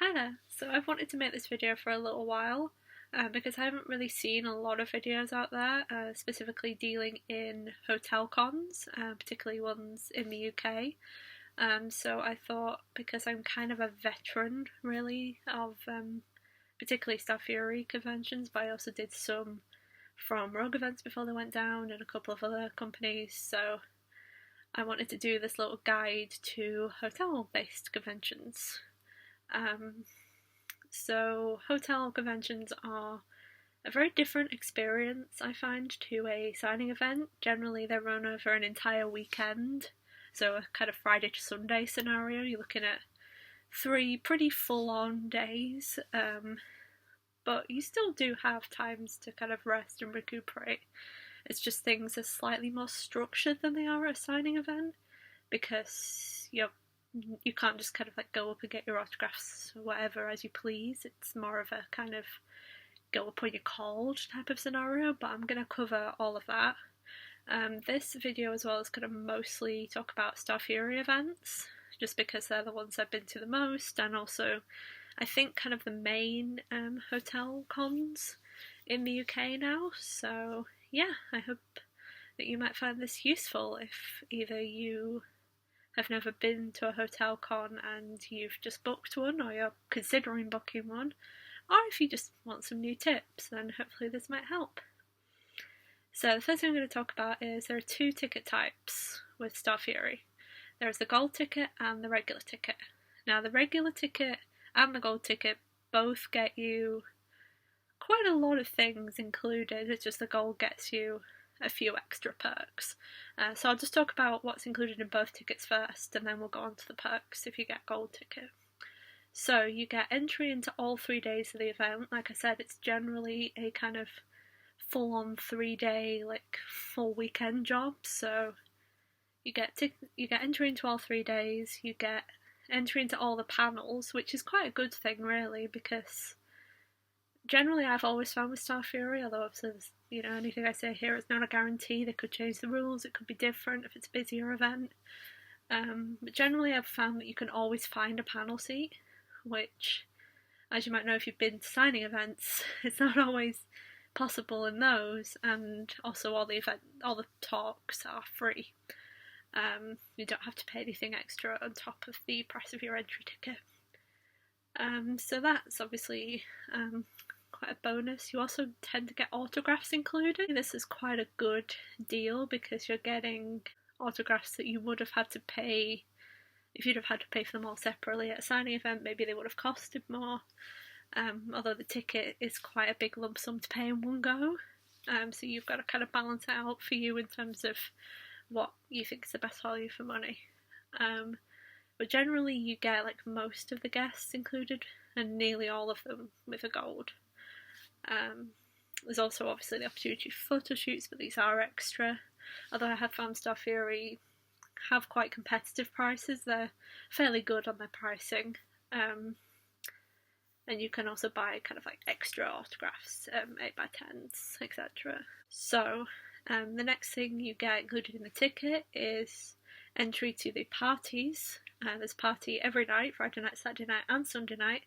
Hi there. So I've wanted to make this video for a little while because I haven't really seen a lot of videos out there, specifically dealing in hotel cons, particularly ones in the UK. So I thought, because I'm kind of a veteran really of particularly Starfury Conventions, but I also did some from Rogue events before they went down and a couple of other companies, so I wanted to do this little guide to hotel-based conventions. So hotel conventions are a very different experience, I find, to a signing event. Generally they're run over an entire weekend, so a kind of Friday to Sunday scenario. You're looking at 3 pretty full-on days, but you still do have times to kind of rest and recuperate. It's just things are slightly more structured than they are at a signing event, because you can't just kind of like go up and get your autographs or whatever as you please. It's more of a kind of go up when you're called type of scenario, but I'm going to cover all of that. This video as well is going to mostly talk about Starfury events, just because they're the ones I've been to the most, and also I think kind of the main hotel cons in the UK now. So yeah, I hope that you might find this useful if either you have never been to a hotel con and you've just booked one, or you're considering booking one, or if you just want some new tips, then hopefully this might help. So the first thing I'm going to talk about is there are 2 ticket types with Starfury. There's the gold ticket and the regular ticket. Now the regular ticket and the gold ticket both get you quite a lot of things included. It's just the gold gets you a few extra perks. So I'll just talk about what's included in both tickets first, and then we'll go on to the perks if you get gold ticket. So you get entry into all 3 days of the event. Like I said, it's generally a kind of full-on 3-day, like full weekend job. So you get entry into all 3 days. You get entry into all the panels, which is quite a good thing really, because generally I've always found with Starfury, although obviously anything I say here is not a guarantee. They could change the rules, it could be different if it's a busier event. But generally I've found that you can always find a panel seat, which, as you might know if you've been to signing events, it's not always possible in those, and also all the talks are free. You don't have to pay anything extra on top of the price of your entry ticket. So that's obviously quite a bonus. You also tend to get autographs included. This is quite a good deal because you're getting autographs that you would have had to pay. If you'd have had to pay for them all separately at a signing event, maybe they would have costed more. Although the ticket is quite a big lump sum to pay in one go. So you've got to kind of balance it out for you in terms of what you think is the best value for money. But generally you get like most of the guests included, and nearly all of them with a gold. There's also obviously the opportunity for photo shoots, but these are extra. Although I have found Starfury have quite competitive prices. They're fairly good on their pricing. And you can also buy kind of like extra autographs, 8x10s, etc. So the next thing you get included in the ticket is entry to the parties. There's a party every night, Friday night, Saturday night and Sunday night.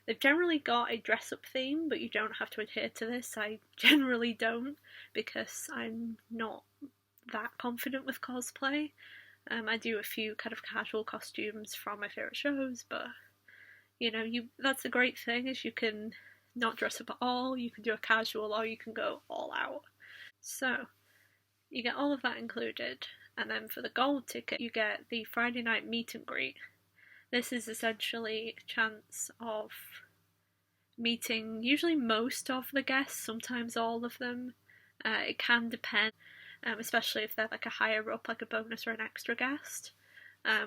They've generally got a dress-up theme, but you don't have to adhere to this. I generally don't, because I'm not that confident with cosplay. I do a few kind of casual costumes from my favourite shows, but that's the great thing, is you can not dress up at all, you can do a casual, or you can go all out. So you get all of that included. And then for the gold ticket you get the Friday night meet and greet. This is essentially a chance of meeting usually most of the guests, sometimes all of them. It can depend, especially if they're like a higher up, like a bonus or an extra guest.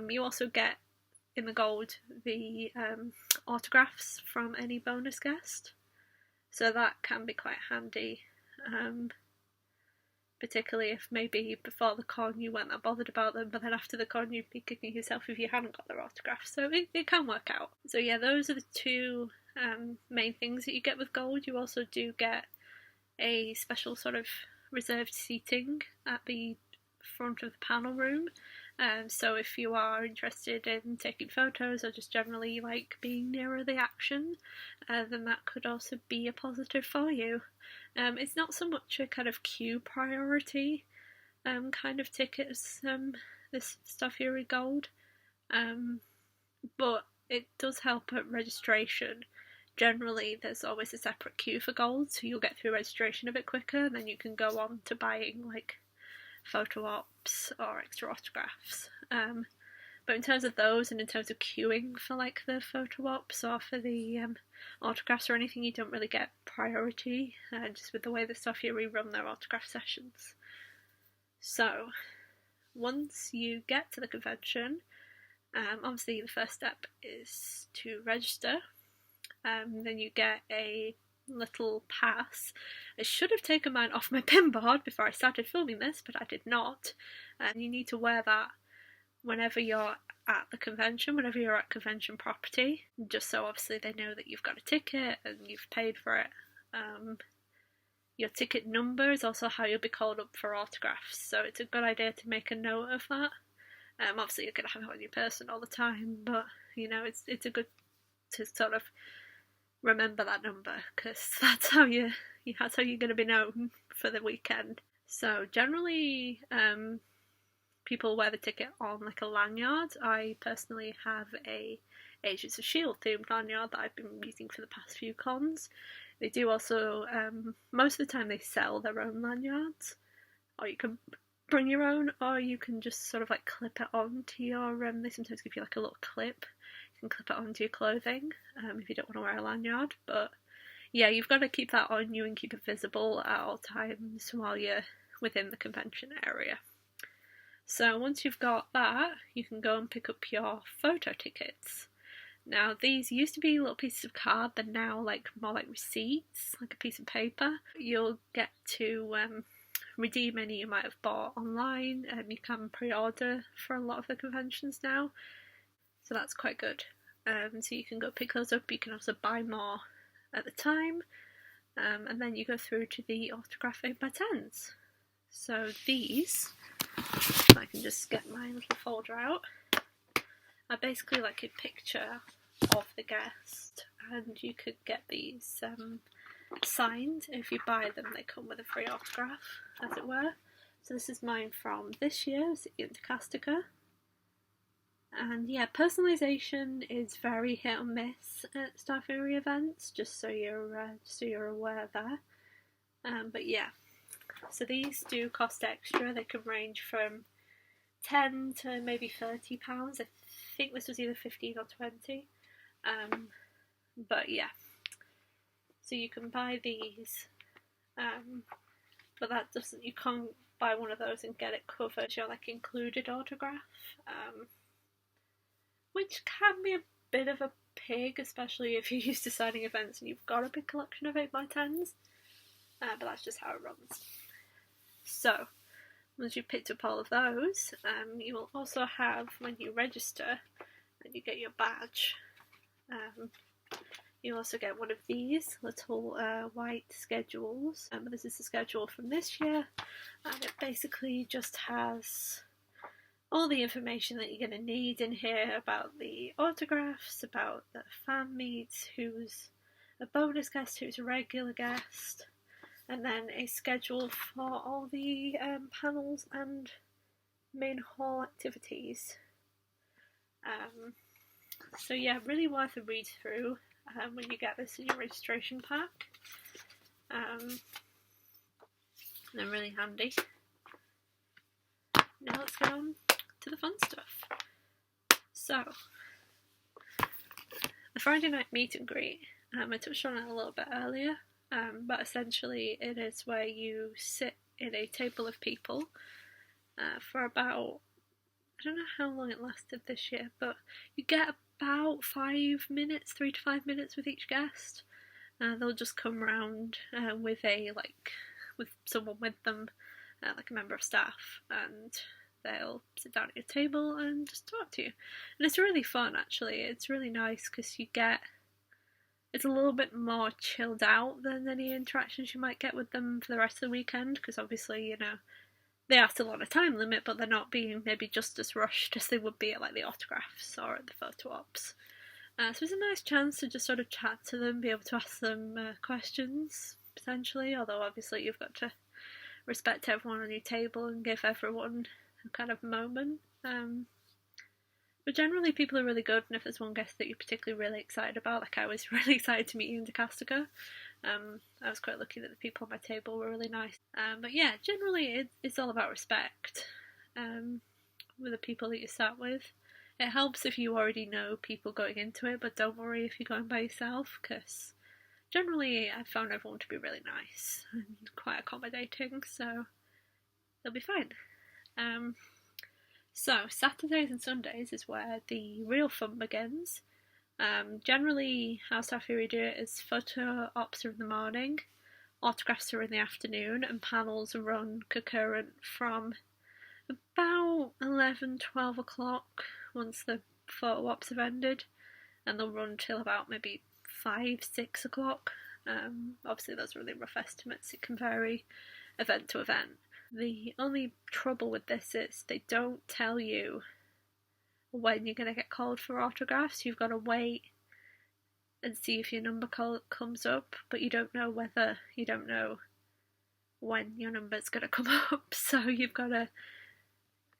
You also get in the gold the autographs from any bonus guest, so that can be quite handy. Particularly if maybe before the con you weren't that bothered about them, but then after the con you'd be kicking yourself if you hadn't got their autographs, so it can work out. So yeah, those are the 2 main things that you get with gold. You also do get a special sort of reserved seating at the front of the panel room. So if you are interested in taking photos or just generally like being nearer the action, then that could also be a positive for you. It's not so much a kind of queue priority kind of ticket as this Starfury Gold, but it does help at registration. Generally, there's always a separate queue for gold, so you'll get through registration a bit quicker, and then you can go on to buying like photo ops or extra autographs. But in terms of those, and in terms of queuing for like the photo ops or for the autographs or anything, you don't really get priority, just with the way the Starfury run their autograph sessions. So once you get to the convention, obviously the first step is to register. Then you get a little pass. I should have taken mine off my pinboard before I started filming this, but I did not. And you need to wear that whenever you're at the convention, whenever you're at convention property, just so obviously they know that you've got a ticket and you've paid for it. Your ticket number is also how you'll be called up for autographs, so it's a good idea to make a note of that. Obviously you're going to have it on your person all the time, but you know, it's a good to sort of remember that number, because that's how you're going to be known for the weekend. So generally, people wear the ticket on like a lanyard. I personally have a Agents of S.H.I.E.L.D. themed lanyard that I've been using for the past few cons. They do also, most of the time they sell their own lanyards, or you can bring your own, or you can just sort of like clip it onto your, they sometimes give you like a little clip. You can clip it onto your clothing if you don't want to wear a lanyard, but yeah, you've got to keep that on you and keep it visible at all times while you're within the convention area. So once you've got that, you can go and pick up your photo tickets. Now these used to be little pieces of card, they're now like more like receipts, like a piece of paper. You'll get to redeem any you might have bought online, and you can pre-order for a lot of the conventions now, so that's quite good. So you can go pick those up. You can also buy more at the time, and then you go through to the autograph 8x10s. So these, if I can just get my little folder out, are basically like a picture of the guest, and you could get these signed. If you buy them, they come with a free autograph, as it were. So this is mine from this year, it's Antarctica. And yeah, personalisation is very hit or miss at Starfury events, just so you're aware there. But yeah, so these do cost extra. They can range from £10 to maybe £30. I think this was either 15 or 20. But yeah, so you can buy these, but that doesn't, you can't buy one of those and get it covered your like included autograph, which can be a bit of a pig, especially if you're used to signing events and you've got a big collection of 8x10s, but that's just how it runs. So once you've picked up all of those, you will also have, when you register and you get your badge, you also get one of these little white schedules. This is the schedule from this year, and it basically just has all the information that you're going to need in here about the autographs, about the fan meets, who's a bonus guest, who's a regular guest, and then a schedule for all the panels and main hall activities. So yeah, really worth a read through when you get this in your registration pack. They're really handy. Now let's get on to the fun stuff. So, the Friday night meet and greet, I touched on it a little bit earlier, but essentially it is where you sit in a table of people for about, I don't know how long it lasted this year, but you get about 5 minutes, 3 to 5 minutes with each guest. They'll just come round with someone with them, like a member of staff, and they'll sit down at your table and just talk to you. And it's really fun, actually. It's really nice because it's a little bit more chilled out than any interactions you might get with them for the rest of the weekend, because obviously, you know, they are still on a time limit, but they're not being maybe just as rushed as they would be at like the autographs or at the photo ops. So it's a nice chance to just sort of chat to them, be able to ask them questions, potentially, although obviously you've got to respect everyone on your table and give everyone a kind of moment. But generally people are really good, and if there's one guest that you're particularly really excited about, like I was really excited to meet Ian DeCastica. I was quite lucky that the people on my table were really nice. But yeah, generally it's all about respect with the people that you sat with. It helps if you already know people going into it, but don't worry if you're going by yourself, because generally I found everyone to be really nice and quite accommodating, so they'll be fine. So Saturdays and Sundays is where the real fun begins. Generally how Starfury do it is photo ops are in the morning, autographs are in the afternoon, and panels run concurrent from about 11-12 o'clock once the photo ops have ended, and they'll run till about maybe 5-6 o'clock. Obviously those are really rough estimates, it can vary event to event. The only trouble with this is they don't tell you when you're going to get called for autographs. You've got to wait and see if your number comes up, but you don't know when your number's going to come up, so you've got to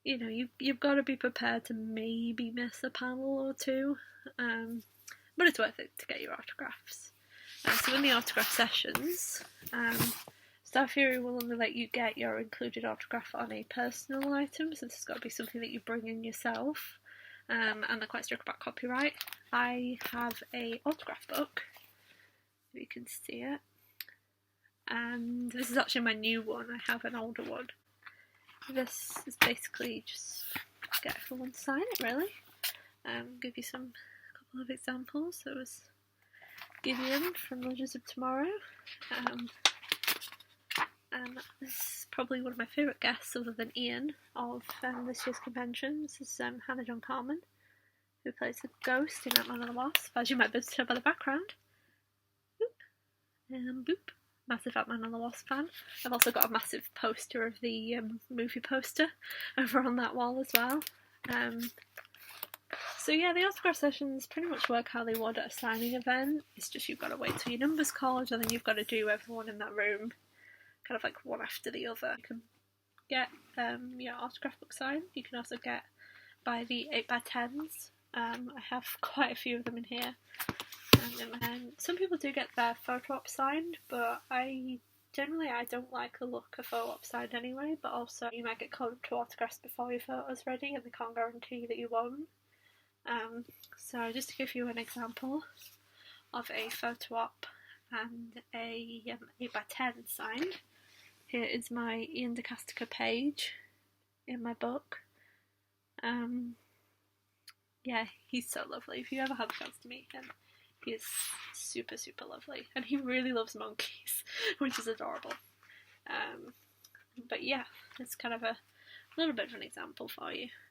you've got to be prepared to maybe miss a panel or two, but it's worth it to get your autographs. So in the autograph sessions, Starfury will only let you get your included autograph on a personal item, so this has got to be something that you bring in yourself, and they're quite strict about copyright. I have a autograph book, if you can see it, and this is actually my new one. I have an older one. This is basically just get everyone to sign it, really. Give you a couple of examples. There was Gideon from Legends of Tomorrow, and this is probably one of my favourite guests other than Ian of this year's convention. This is Hannah John Carmen, who plays the ghost in Ant-Man and the Wasp, as you might be able to tell by the background. Boop. Boop. Massive Ant-Man and the Wasp fan. I've also got a massive poster of the movie poster over on that wall as well. So yeah, the autograph sessions pretty much work how they would at a signing event. It's just you've got to wait till your number's called, and then you've got to do everyone in that room kind of like one after the other. You can get your autograph book signed. You can also get by the 8x10s. I have quite a few of them in here. And some people do get their photo op signed, but I don't like the look of photo op signed anyway, but also you might get called up to autographs before your photo's ready and they can't guarantee that you won't. So just to give you an example of a photo op and a 8x10 signed, here is my Ian DeCastica page in my book. Yeah, he's so lovely. If you ever have a chance to meet him, he is super, super lovely, and he really loves monkeys, which is adorable. But yeah, it's kind of a little bit of an example for you.